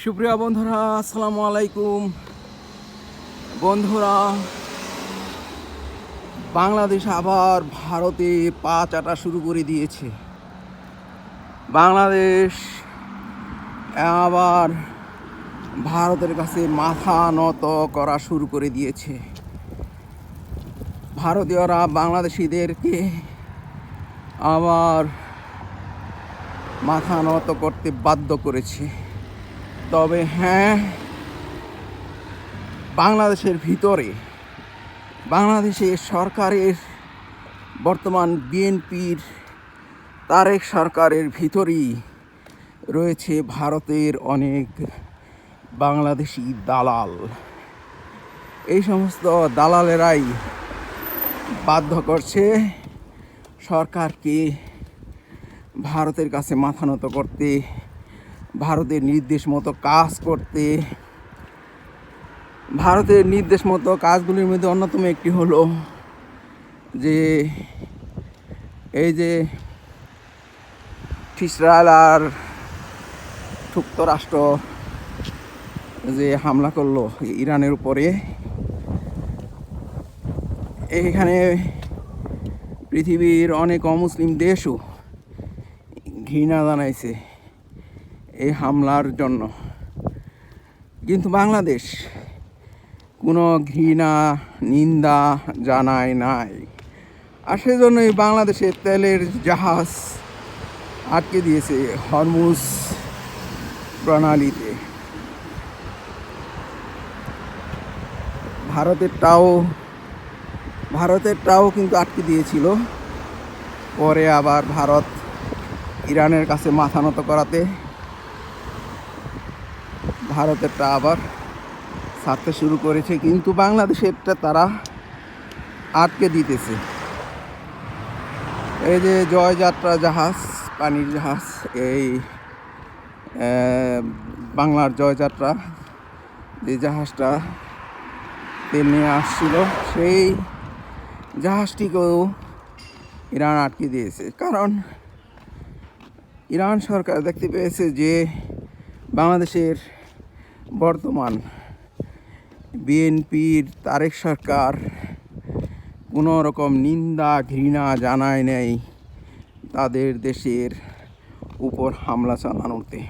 সুপ্রিয় বন্ধুরা, আসসালামু আলাইকুম। বন্ধুরা, বাংলাদেশ আবার ভারতে পা চাটা শুরু করে দিয়েছে। বাংলাদেশ আবার ভারতের কাছে মাথা নত করা শুরু করে দিয়েছে। ভারতীয়রা বাংলাদেশিদেরকে আবার মাথা নত করতে বাধ্য করেছে। তবে হ্যাঁ, বাংলাদেশের ভিতরে বাংলাদেশের সরকারের বর্তমান বিএনপির তারেক সরকারের ভিতরেই রয়েছে ভারতের অনেক বাংলাদেশি দালাল। এই সমস্ত দালালেরাই বাধ্য করছে সরকারকে ভারতের কাছে মাথা নত করতে, ভারতের নির্দেশ মতো কাজ করতে। ভারতের নির্দেশ মতো কাজগুলির মধ্যে অন্যতম একটি হলো যে এই যে ইসরায়েল আর যুক্তরাষ্ট্র যে হামলা করলো ইরানের উপরে, এখানে পৃথিবীর অনেক অমুসলিম দেশও ঘৃণা জানাইছে এই হামলার জন্য, কিন্তু বাংলাদেশ কোনো ঘৃণা নিন্দা জানায় নাই। আর সেজন্যই বাংলাদেশের তেলের জাহাজ আটকে দিয়েছে হরমুজ প্রণালীতে। ভারতেরটাও কিন্তু আটকে দিয়েছিল, পরে আবার ভারত ইরানের কাছে মাথা নত করাতে ভারতেরটা আবার ছাড়তে শুরু করেছে, কিন্তু বাংলাদেশেরটা তারা আটকে দিতেছে। এই যে জয়যাত্রা জাহাজ, পানির জাহাজ, এই বাংলার জয়যাত্রা যে জাহাজটা তেল নিয়ে আসছিল, সেই জাহাজটিকেও ইরান আটকে দিয়েছে। কারণ ইরান সরকার দেখতে পেয়েছে যে বাংলাদেশের বর্তমান বিএনপির তারেক সরকার কোনো রকম নিন্দা ঘৃণা জানায় নেই তাদের দেশের উপর হামলা চালানোতে।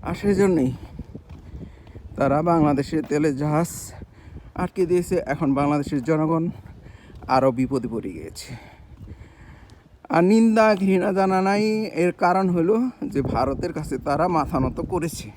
আর সেজন্যই তারা বাংলাদেশের তেলের জাহাজ আটকে দিয়েছে। এখন বাংলাদেশের জনগণ আরও বিপদে পড়ে গিয়েছে। আর নিন্দা ঘৃণা জানা নাই, এর কারণ হলো যে ভারতের কাছে তারা মাথা নত করেছে।